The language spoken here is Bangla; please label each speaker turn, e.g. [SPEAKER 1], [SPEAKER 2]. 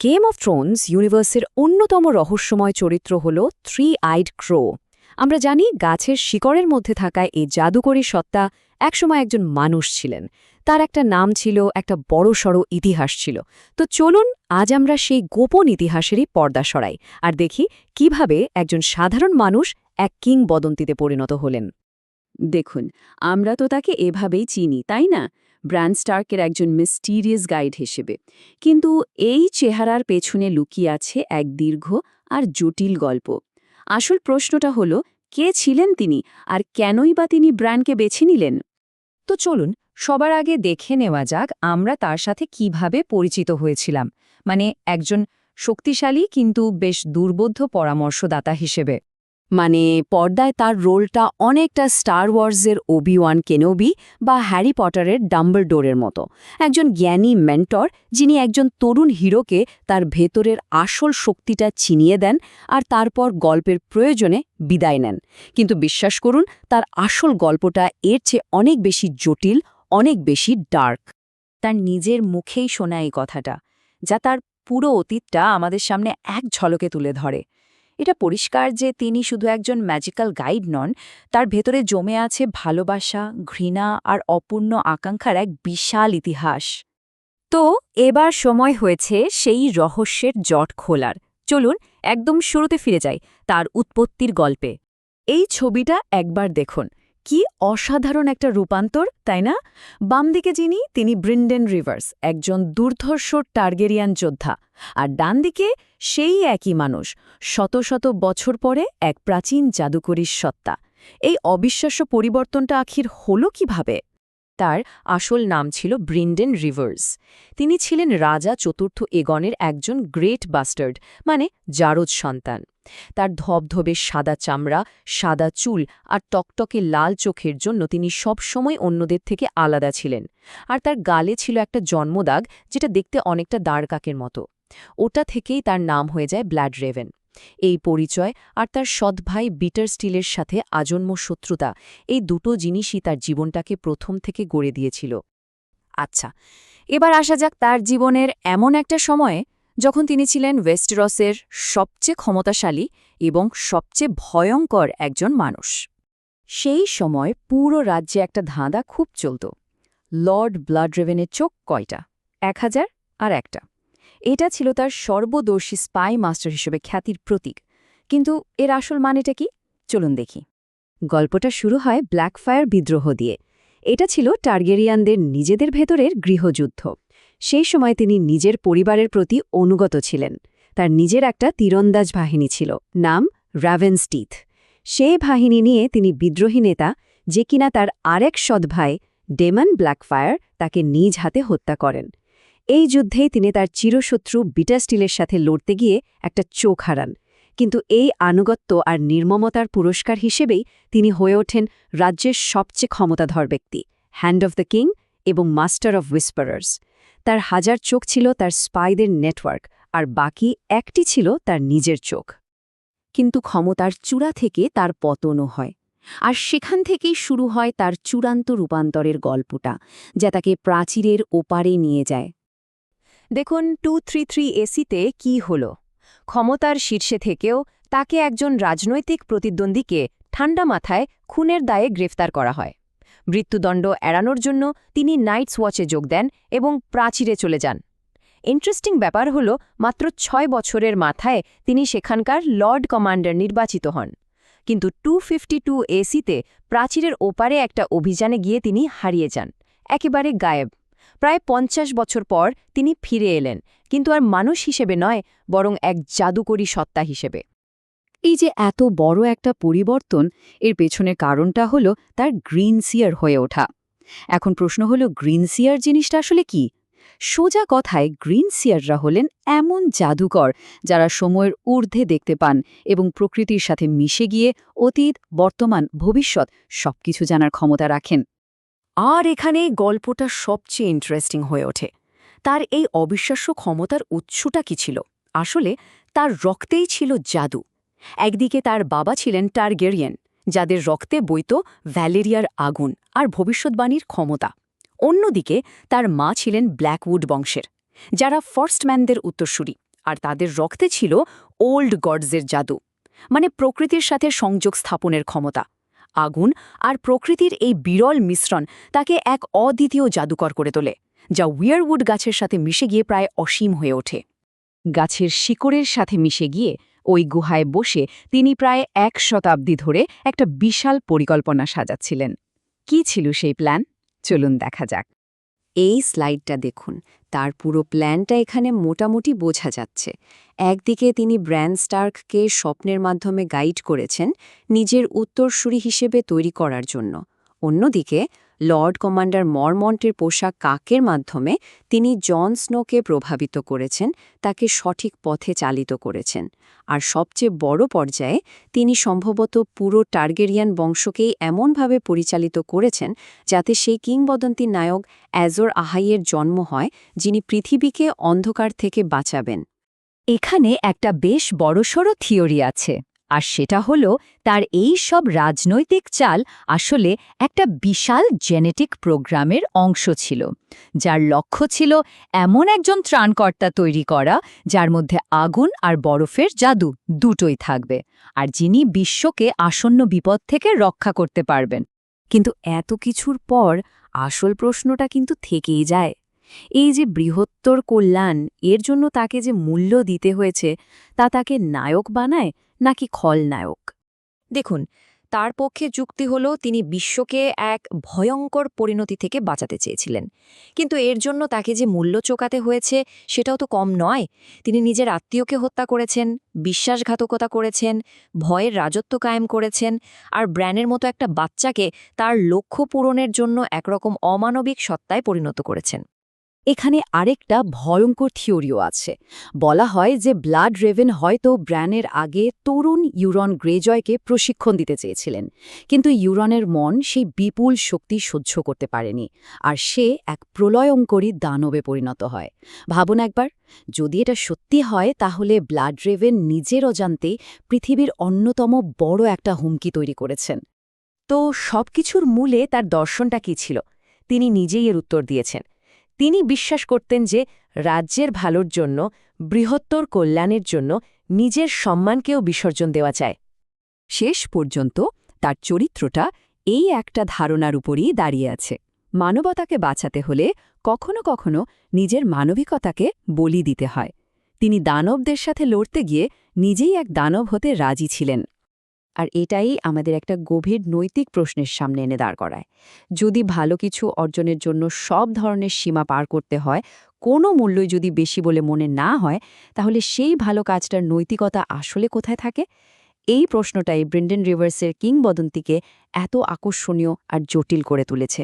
[SPEAKER 1] গেম অফ থ্রোনস ইউনিভার্সের অন্যতম রহস্যময় চরিত্র হল থ্রি আইড ক্রো। আমরা জানি গাছের শিকড়ের মধ্যে থাকা এই জাদুকরী সত্তা একসময় একজন মানুষ ছিলেন। তার একটা নাম ছিল, একটা বড়সড় ইতিহাস ছিল। তো চলুন আজ আমরা সেই গোপন ইতিহাসেরই পর্দা সরাই আর দেখি কিভাবে একজন সাধারণ মানুষ এক কিংবদন্তিতে পরিণত হলেন।
[SPEAKER 2] দেখুন, আমরা তো তাকে এভাবেই চিনি, তাই না? ব্র্যান স্টার্কের একজন মিস্টিরিয়াস গাইড হিসেবে। কিন্তু এই চেহারার পেছনে লুকিয়ে আছে এক দীর্ঘ আর জটিল গল্প। আসল প্রশ্নটা হলো, কে ছিলেন তিনি, আর কেনই বা তিনি ব্র্যানকে বেছে নিলেন?
[SPEAKER 1] তো চলুন সবার আগে দেখে নেওয়া যাক আমরা তার সাথে কিভাবে পরিচিত হয়েছিলাম, মানে একজন শক্তিশালী কিন্তু বেশ দুর্বোধ্য পরামর্শদাতা হিসেবে।
[SPEAKER 2] মানে পর্দায় তার রোলটা অনেকটা স্টার ওয়ার্সের ওবি-ওয়ান কেনোবি বা হ্যারি পটারের ডাম্বলডোরের মতো। একজন জ্ঞানী মেন্টর, যিনি একজন তরুণ হিরোকে তার ভেতরের আসল শক্তিটা চিনিয়ে দেন আর তারপর গল্পের প্রয়োজনে বিদায় নেন। কিন্তু বিশ্বাস করুন, তার আসল গল্পটা এর চেয়ে অনেক বেশি জটিল, অনেক বেশি ডার্ক।
[SPEAKER 1] তার নিজের মুখেই শোনা এই কথাটা, যা তার পুরো অতীতটা আমাদের সামনে এক ঝলকে তুলে ধরে। এটা পরিষ্কার যে তিনি শুধু একজন ম্যাজিক্যাল গাইড নন, তার ভেতরে জমে আছে ভালোবাসা, ঘৃণা আর অপূর্ণ আকাঙ্ক্ষার এক বিশাল ইতিহাস। তো এবার সময় হয়েছে সেই রহস্যের জট খোলার। চলুন একদম শুরুতে ফিরে যাই, তার উৎপত্তির গল্পে। এই ছবিটা একবার দেখুন, কি অসাধারণ একটা রূপান্তর, তাই না? বাম দিকে যিনি, তিনি ব্রিন্ডেন রিভার্স, একজন দুর্ধর্ষ টার্গেরিয়ান যোদ্ধা। আর ডান দিকে সেই একই মানুষ, শত শত বছর পরে এক প্রাচীন জাদুকরীর সত্তা। এই অবিশ্বাস্য পরিবর্তনটা আখির হলো কিভাবে? তার আসল নাম ছিল ব্রিন্ডেন রিভার্স। তিনি ছিলেন রাজা চতুর্থ এগনের একজন গ্রেট বাস্টার্ড, মানে জারজ সন্তান। তার ধবধবে সাদা চামড়া, সাদা চুল আর টকটকে লাল চোখের জন্য তিনি সবসময় অন্যদের থেকে আলাদা ছিলেন। আর তার গালে ছিল একটা জন্মদাগ, যেটা দেখতে অনেকটা দাঁড়কাকের মতো। ওটা থেকেই তার নাম হয়ে যায় ব্লাড রেভেন। এই পরিচয় আর তার সৎ ভাই বিটার স্টিলের সাথে আজন্ম শত্রুতা, এই দুটো জিনিসই তার জীবনটাকে প্রথম থেকে গড়ে দিয়েছিল। আচ্ছা, এবার আসা যাক তার জীবনের এমন একটা সময়ে যখন তিনি ছিলেন ওয়েস্টেরসের সবচেয়ে ক্ষমতাশালী এবং সবচেয়ে ভয়ঙ্কর একজন মানুষ। সেই সময় পুরো রাজ্যে একটা ধাঁধা খুব চলত। লর্ড ব্লাডরেভেনের চোখ কয়টা? 1000 আর একটা। এটা ছিল তার সর্বদর্শী স্পাই মাস্টার হিসেবে খ্যাতির প্রতীক। কিন্তু এর আসল মানেটা কি? চলুন দেখি। গল্পটা শুরু হয় ব্ল্যাকফায়ার বিদ্রোহ দিয়ে। এটা ছিল টার্গেরিয়ানদের নিজেদের ভেতরের গৃহযুদ্ধ। সেই সময় তিনি নিজের পরিবারের প্রতি অনুগত ছিলেন। তার নিজের একটা তীরন্দাজ বাহিনী ছিল, নাম রাভেন্স টিথ। সেই বাহিনী নিয়ে তিনি বিদ্রোহী নেতা, যে কিনা তার আরেক সৎ ভাই ডেমন ব্ল্যাকফায়ার, তাকে নিজ হাতে হত্যা করেন। এই যুদ্ধেই তিনি তার চিরশত্রু বিটার স্টিলের সাথে লড়তে গিয়ে একটা চোখ হারান। কিন্তু এই আনুগত্য আর নির্মমতার পুরস্কার হিসেবেই তিনি হয়ে ওঠেন রাজ্যের সবচেয়ে ক্ষমতাধর ব্যক্তি, হ্যান্ড অফ দ্য কিং এবং মাস্টার অফ হুইসপারার্স। তার 1000 চোখ ছিল তার স্পাইদের নেটওয়ার্ক, আর বাকি একটি ছিল তার নিজের চোখ। কিন্তু ক্ষমতার চূড়া থেকে তার পতনও হয়। আর সেখান থেকেই শুরু হয় তার চূড়ান্ত রূপান্তরের গল্পটা, যা তাকে প্রাচীরের ওপারে নিয়ে যায়। দেখুন 233 এসিতে কি হল। ক্ষমতার শীর্ষে থেকেও তাকে একজন রাজনৈতিক প্রতিদ্বন্দ্বীকে ঠান্ডা মাথায় খুনের দায়ে গ্রেফতার করা হয়। মৃত্যুদণ্ড এড়ানোর জন্য তিনি নাইটস ওয়াচে যোগ দেন এবং প্রাচীরে চলে যান। ইন্টারেস্টিং ব্যাপার হল, মাত্র 6 বছরের মাথায় তিনি সেখানকার লর্ড কমান্ডার নির্বাচিত হন। কিন্তু 252 এসিতে প্রাচীরের ওপারে একটা অভিযানে গিয়ে তিনি হারিয়ে যান, একেবারে গায়েব। প্রায় 50 বছর পর তিনি ফিরে এলেন, কিন্তু আর মানুষ হিসেবে নয়, বরং এক জাদুকরী সত্তা হিসেবে। এই যে এত বড় একটা পরিবর্তন, এর পেছনের কারণটা হলো তার গ্রিন সিয়ার হয়ে ওঠা। এখন প্রশ্ন হলো, গ্রিন সিয়ার জিনিসটা আসলে কি? সোজা কথায় গ্রিন সিয়াররা হলেন এমন জাদুকর যারা সময়ের ঊর্ধ্বে দেখতে পান এবং প্রকৃতির সাথে মিশে গিয়ে অতীত, বর্তমান, ভবিষ্যৎ সবকিছু জানার ক্ষমতা রাখেন। আর এখানে গল্পটা সবচেয়ে ইন্টারেস্টিং হয়ে ওঠে। তার এই অবিশ্বাস্য ক্ষমতার উৎসটা কি ছিল? আসলে তার রক্তেই ছিল জাদু। একদিকে তার বাবা ছিলেন টার্গেরিয়ান, যাদের রক্তে বইত ভ্যালেরিয়ার আগুন আর ভবিষ্যৎবাণীর ক্ষমতা। অন্যদিকে তার মা ছিলেন ব্ল্যাকউড বংশের, যারা ফার্স্টম্যানদের উত্তরসূরি, আর তাদের রক্তে ছিল ওল্ড গডসের জাদু, মানে প্রকৃতির সাথে সংযোগ স্থাপনের ক্ষমতা। আগুন আর প্রকৃতির এই বিরল মিশ্রণ তাকে এক অদ্বিতীয় জাদুকর করে তোলে, যা উইয়ারউড গাছের সাথে মিশে গিয়ে প্রায় অসীম হয়ে ওঠে। গাছের শিকড়ের সাথে মিশে গিয়ে ওই গুহায় বসে তিনি প্রায় ১ শতাব্দী ধরে একটা বিশাল পরিকল্পনা সাজাচ্ছিলেন। কি ছিল সেই প্ল্যান? চলুন দেখা যাক।
[SPEAKER 2] এই স্লাইডটা দেখুন, তার পুরো প্ল্যানটা এখানে মোটামুটি বোঝা যাচ্ছে। একদিকে তিনি ব্র্যান স্টার্ককে স্বপ্নের মাধ্যমে গাইড করেছেন নিজের উত্তরসূরি হিসেবে তৈরি করার জন্য, অন্যদিকে লর্ড কমান্ডার মরমন্টের পোষা কাকের মাধ্যমে তিনি জন স্নোকে প্রভাবিত করেছেন, তাকে সঠিক পথে চালিত করেছেন। আর সবচেয়ে বড় পর্যায়ে তিনি সম্ভবত পুরো টার্গেরিয়ান বংশকেই এমনভাবে পরিচালিত করেছেন যাতে সেই কিংবদন্তি নায়ক অ্যাজোর আহাইয়ের জন্ম হয়, যিনি পৃথিবীকে অন্ধকার থেকে বাঁচাবেন।
[SPEAKER 1] এখানে একটা বেশ বড়সড় থিওরি আছে, আর সেটা হলো তার এই সব রাজনৈতিক চাল আসলে একটা বিশাল জেনেটিক প্রোগ্রামের অংশ ছিল, যার লক্ষ্য ছিল এমন একজন ত্রাণকর্তা তৈরি করা যার মধ্যে আগুন আর বরফের জাদু দুটোই থাকবে, আর যিনি বিশ্বকে আসন্ন বিপদ থেকে রক্ষা করতে পারবেন।
[SPEAKER 2] কিন্তু এত কিছুর পর আসল প্রশ্নটা কিন্তু থেকেই যায়। এই যে বৃহত্তর কল্যাণ, এর জন্য তাকে যে মূল্য দিতে হয়েছে, তা তাকে নায়ক বানায় নাকি খলনায়ক?
[SPEAKER 1] দেখুন, তার পক্ষে যুক্তি হলো তিনি বিশ্বকে এক ভয়ঙ্কর পরিণতি থেকে বাঁচাতে চেয়েছিলেন, কিন্তু এর জন্য তাকে যে মূল্য চোকাতে হয়েছে সেটাও তো কম নয়। তিনি নিজের আত্মীয়কে হত্যা করেছেন, বিশ্বাসঘাতকতা করেছেন, ভয়ের রাজত্ব কায়েম করেছেন, আর ব্র্যানের মতো একটা বাচ্চাকে তার লক্ষ্য পূরণের জন্য একরকম অমানবিক সত্তায় পরিণত করেছেন।
[SPEAKER 2] এখানে আরেকটা ভয়ঙ্কর থিওরিও আছে। বলা হয় যে ব্লাড রেভেন হয়তো ব্র্যানের আগে তরুণ ইউরন গ্রেজয়কে প্রশিক্ষণ দিতে চেয়েছিলেন, কিন্তু ইউরনের মন সেই বিপুল শক্তি সহ্য করতে পারেনি, আর সে এক প্রলয়ঙ্করী দানবে পরিণত হয়। ভাবুন একবার, যদি এটা সত্যি হয় তাহলে ব্লাড রেভেন নিজের অজান্তেই পৃথিবীর অন্যতম বড় একটা হুমকি তৈরি করেছেন।
[SPEAKER 1] তো সবকিছুর মূলে তার দর্শনটা কী ছিল? তিনি নিজেই এর উত্তর দিয়েছেন। তিনি বিশ্বাস করতেন যে রাজ্যের ভালোর জন্য, বৃহত্তর কল্যাণের জন্য নিজের সম্মানকেও বিসর্জন দেওয়া চায়। শেষ পর্যন্ত তার চরিত্রটা এই একটা ধারণার উপরই দাঁড়িয়ে আছে। মানবতাকে বাঁচাতে হলে কখনো কখনো নিজের মানবিকতাকে বলি দিতে হয়। তিনি দানবদের সাথে লড়তে গিয়ে নিজেই এক দানব হতে রাজি ছিলেন। আর এটাই আমাদের একটা গভীর নৈতিক প্রশ্নের সামনে এনে দাঁড় করায়। যদি ভালো কিছু অর্জনের জন্য সব ধরনের সীমা পার করতে হয়, কোনো মূল্যই যদি বেশি বলে মনে না হয়, তাহলে সেই ভালো কাজটার নৈতিকতা আসলে কোথায় থাকে? এই প্রশ্নটাই ব্রেন্ডন রিভার্সের কিংবদন্তিকে এত আকর্ষণীয় আর জটিল করে তুলেছে।